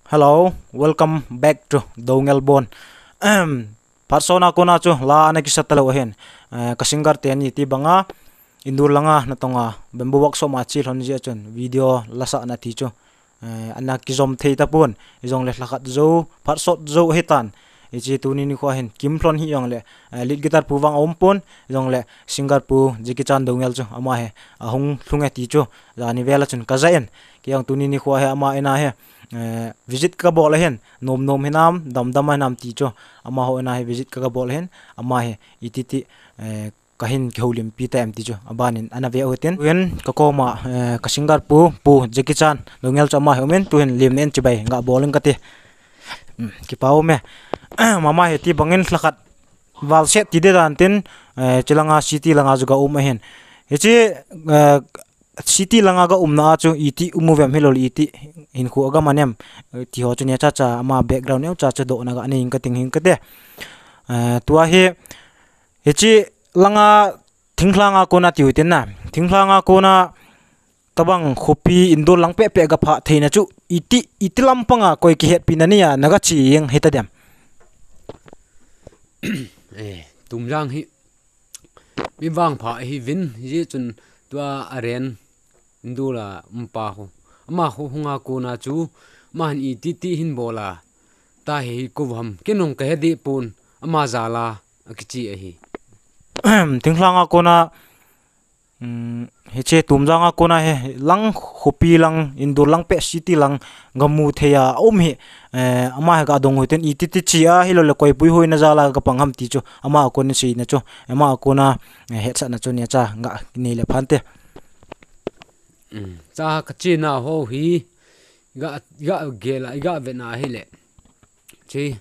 Hello, welcome back to Dongel Bon. Persona ko na chu la na kisatalo hen. Kasinggar te ni ti banga indur langa na tonga bambu workshop ma chil hon je chun video lasa na ti chu. Anak kizom thei ta pun izong le lakat zo parsot zo hetan. Ichi tuni ni ko hen kimplon hi yong le lead guitar puwang ompon izong le singer pu jikichan Dongel chu ama he ahung thunga ti chu la ni vela chun kazaen kyang tuni ni ko he ama ena he visit ka bol hen nom nom hinam dam dam hinam ti cho ama ho na he visit ka bol hen ama he ititi kahin kholim pi time ti cho abanin anave hoten wen ka ko ma ka singar pu Jackie Chan Dongel cho ma hemen tu hen lim nen chibai nga bowling ka ti ki pau me mama he ti bangin thlakat wal set ti de dan tin chilanga city langa juga hen hechi city langa ga umna chu iti umuvem helol iti in khu ga manem ti ho chunia cha cha ama background eu cha cha do na ga ni ka ting hing ka de tua he hechi langa thinglanga ko na tiu tin na thinglanga ko na tabang khopi indol lang pe ga pha theina chu iti lampanga koi ki het pinania naga chi yeng heta dem tumjang hi mi wang pha hi vin ye chun tua aren indula umpa ho ama ho hunga ko na chu man I ti hin bola ta hi ko ham kenong ka hedi pun ama zala akichi a hi thinglanga ko na heche tumjanga ko na he lang khopi lang indur lang pe city lang gamu theya hi ama ga dong hoten iti ti chia hilo le koi pui hoina zala ga pangham ti chu ama ko ni si na chu ama ko na he cha na chu ne cha nga ni le phante cha kachina ho hi ga gela ga vena hi le chi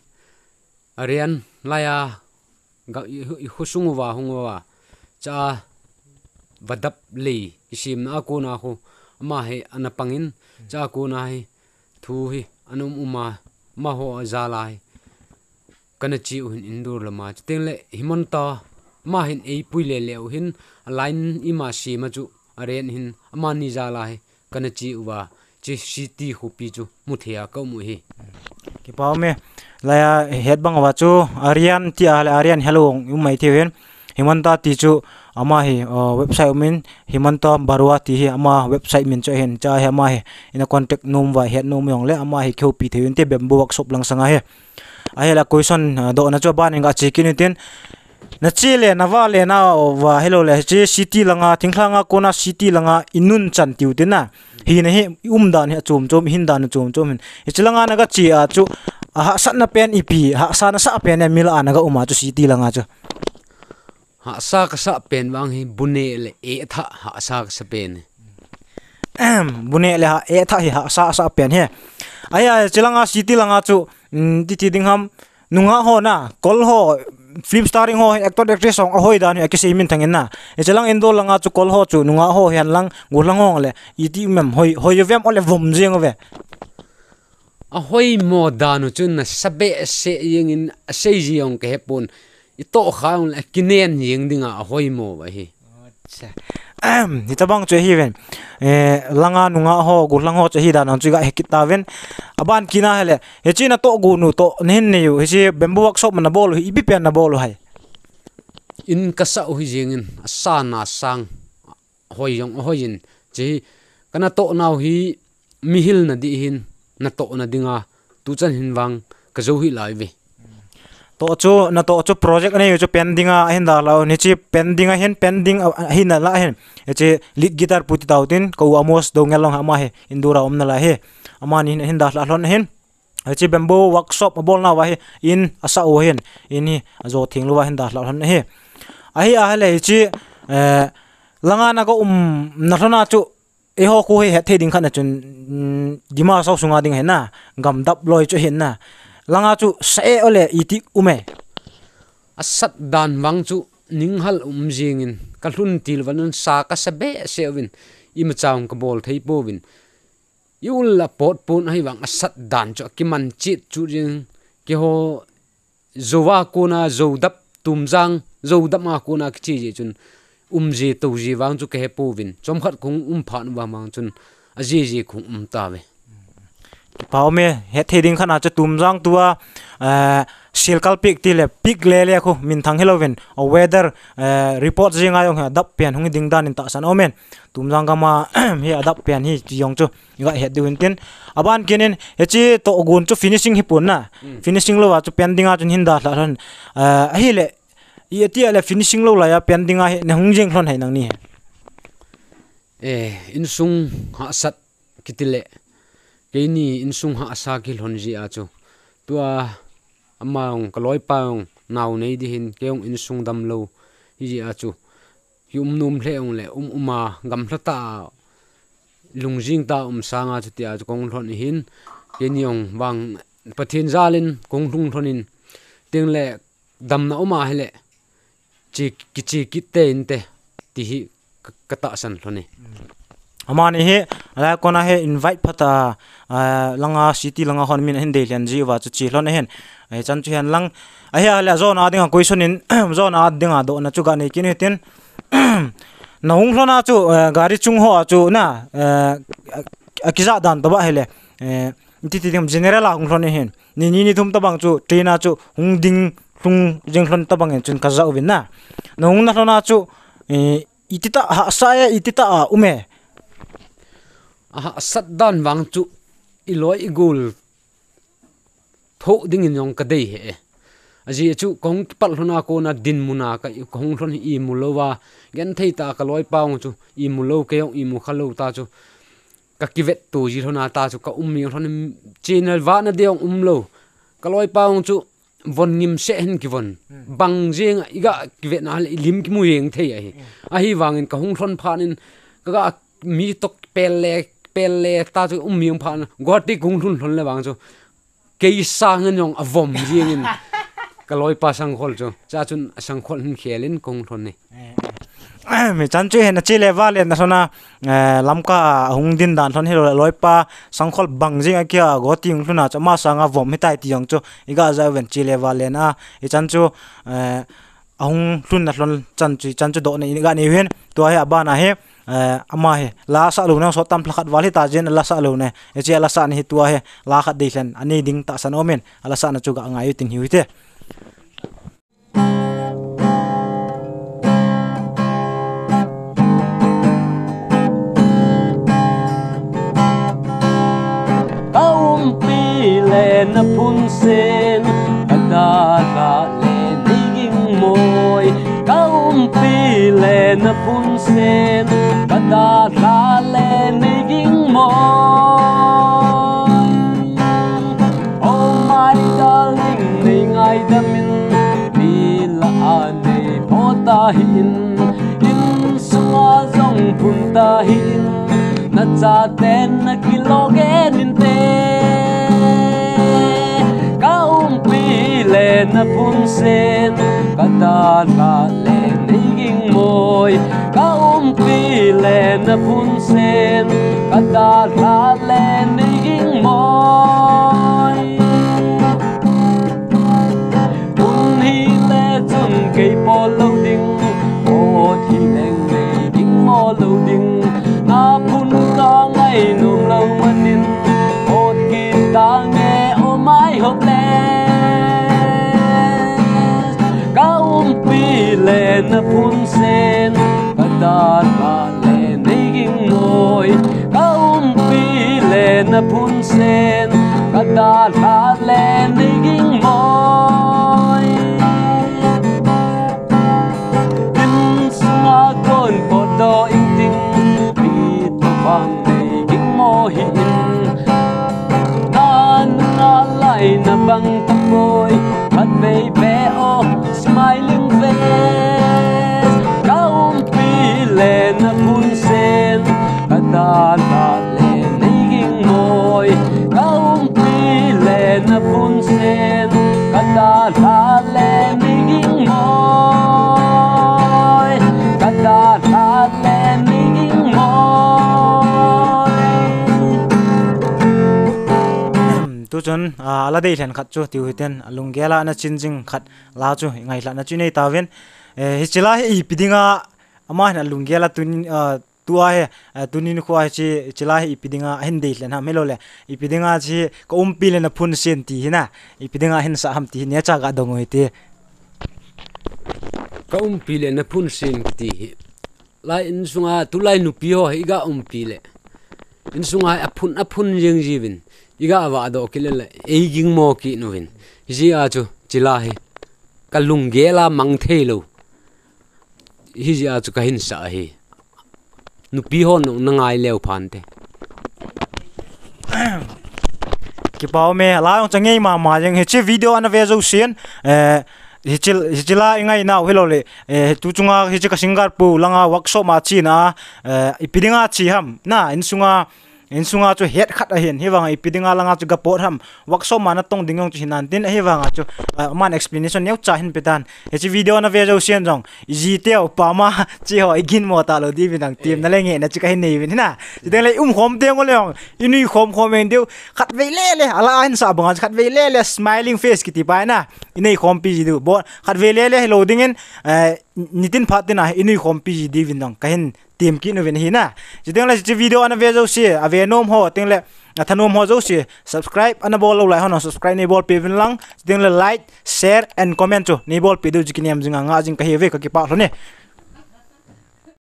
arian laya ga husunguwa hungwa cha vadap le isim na ko na ho ma he anapangin cha ko na hi thu hi anum uma ma ho zala hi kanachi un indur lama tengle himanta ma hin ei puile leu hin line ima si ma chu aren hin amani zala hi kanachi uwa chi city hupi chu muthia ka mu hi ki pau me laya het bang wa chu arian ti arian hello umai thewen himanta ti chu ama hi website min himanta barwa ti hi ama website min cho hen cha he ama he ina contact num wa het num yong le ama hi khopi thewen te bembo workshop lang sanga he ahela question do na cho ban nga chikin tin na chile na vale na wa hello le chi city langa thinglanga kona city langa inun chan tiu tin na hi na hi umdan he chum hin dan chum hin chilanga na ga chi a chu ha san na pen ipi ha sa na sa pen mil ana ga uma chu city langa chu ha sa ka sa pen wang hi bune le e tha ha sa ka sa pen bune le ha e tha hi ha sa pen he aya chilanga city langa chu ti ding ham nunga ho na kol ho film starring ho actor actress song hoi dan ke se min thangin na e chalang endo langa chu kol ho chu nunga ho hian lang gulang hong le iti mem hoi vem ole vom jeng ve a hoi mo danu chun na sabe se yeng in se jiong ke hepon I to khaung la kinen yeng dinga a hoi mo ba hi acha ni tabang che hi ven langa nunga ho gulang ho che hi dan an chu ga hekita ven aban kina hele hechina to gu nu to nen ne yu hechi bamboo workshop na bol hi ibi pen na bol hai in kasa hu jengin asa na sang hoi yong hoin chi kana to naw hi mihil na di hin na to na dinga tu chan hin wang ka zo hi lai ve to chu project ne yu chu pendinga hin da la ni chi pendinga hen pending hin na la hen hechi lead guitar puti tautin ko amos Dongel long ama he indura omna la he ama ni hin da la lon hen hechi bamboo workshop bol na wa he in asa o hen in hi azo thinglu wa hin da la lon he ahi a le hechi langa na ko na thona chu e ho ko he the ding khana chun dima sau sunga ding he na gam dap loi chu hen na langa chu se ole iti ume asat dan wang chu ninghal jingin ka hlun til wanun sa ka sabe sewin im chaung ka bol thei powin yul la pot pun hai wang asat dan chu kiman chit chu jing ke ho zowa kuna zodap tumjang zodap ma kuna chi je chun ji to ji wang chu ke he powin chom khat kung phan wa mang chun aji ji khung ta ve pau me he theding khana cha tumjang tua silkal pik ti le pik le khu min thang heloven o weather report jinga yong ha dap pian hung ding dan in ta san omen tumjang gama hi adap pian hi yong chu ga he duin tin aban kinin he chi to gun chu finishing hi pun na finishing lo wa chu pendinga chun hinda la ran hi le i ti le finishing lo la ya pendinga he ne hung jing thon hai nang ni in sung ha sat kitile keini in sung ha sa ki lon ji a chu tua amang kaloi paung naw nei di hin keong in sung dam lo hi a chu yum num hleong le uma gam hlata lungjing ta sanga chu tia chu kong thon hin keniong bang pathin zalin kong thung thonin ting le dam na uma hele chi ki te in te ti hi kata san thoni amani he ala kona he invite phata langa city langa hon min hin de lian ji wa chu chi hlon hen ai chan chu han lang a he ala zone a dinga question in zone a dinga do na chu ga nei kin hetin na hung hlona chu gari chung ho chu na akiza dan to ba hele ti ti general a hung hlon hen ni thum ta bang chu train a chu hung ding hlung jeng hlon ta bang chun ka za win na hung na hlona chu itita ha sa ya itita a ume sat dan wang chu iloi igul tho ding in yong ka dei he aji chu kong pal hlona ko na din muna ka kong hlon i mulowa gen thei ta ka loi paung chu i mulo ke yong i mu khalo ta chu ka kivet tu ji hlona ta chu ka ummi hlon channel wa na deong umlo ka loi paung chu von ngim se hen ki von bang jeng iga kivet na lim ki mu yeng thei a hi wangin ka hung hlon phanin ka mi tok pelle ta chu ummiung phan goti kung thun hlon le wang chu ke sang ngong avom jing in kaloi pa sang khol chu cha chun sang khol hin khelin kung thon ni me chan chu hen chi level en na lamka hung din dan thon hero loi pa sang khol bang jing a kya goti ung thuna cha ma sang a vom hitai ti yong chu iga za ven chi level en a e chan chu ahung thun na hlon chan chu do nei ga nei hen to ha ba na he ama he la sa lu na so tam plakat wali ta jen la sa lu ne e che la sa ni tua he la khat dei hlen ani ding ta san omen ala sa na chu ga ngai tin hiute pi le na pun sen ada la le niging moi pi le na pun sen ada la le niging moi oh my darling nei ngai da min pi la ane pota hin in sunga zong pun ta hin na cha ten na kilogen in te pi le na pun sen kada la le niging moi pi le na pun sen kada la le niging moi pun hi le chun ke po lo ding o thi leng niging mo lo ding na pun ka ngai num lo manin o ki ta nge o mai hop le pi le na pun sen kada la le niging moi pi le na pun sen kada la le niging moi in sunga kon po do ing ting pi to bang niging mo hi na lai na bang tapoy at baby oh smiling face pi le na pun sen kada la le niging moi pi le na pun sen kada la le niging moi kada la le niging moi tu chun ala dei hlen khat chu tiu hiten lunggela na chinjing khat la chu ngai hla na chu nei ta ven hi chila hi pidinga ama na lunggela tun tua he tunin khwa chi chila ipidinga hin de len ha melole ipidinga chi ko umpile na phun sen ti hina ipidinga hin sa ham ti ne cha ga dongoi te ka pile na phun sen ti lai in sunga tu lai nu pi ho iga pile in sunga aphun jeng jivin iga wa do kilele eiging mo ki novin ji a chu chila he kalung gela mang thelo hi ji a chu ka hin sa he nu pi ho no nangai leo phan te ki pau me la ong changai ma jeng he chi video an ve zo sien hichila ingai na hello le tu chunga hichi ka Singapore langa workshop ma chi na ipidinga chi ham na insunga chu het khat a hen hewanga ipidinga langa chu gapor ham workshop ma na tong dingong chu hinan tin hewanga chu man explanation neu cha hin petan hichi video na ve jo sian jong ji te pa ma chi ho igin mo ta lo di binang team na lenge na chi ka hin nei bin na jideng le khom te ngol leong inui khom en deu khat ve le ala hin sa bang khat ve le smiling face ki ti pa na inei khom pi ji du bo khat ve le loading in nitin phatina inui khom pi ji di binang ka hin team ki no ven hi na jideng le chi video ana ve jo si ave nom ho teng le thanom ho jo si subscribe ana bol lo lai ho no subscribe ne bol pe vin lang jideng le like share and comment chu ne bol pe du ji ki niam jinga nga jing ka he ve ka ki pa lo ne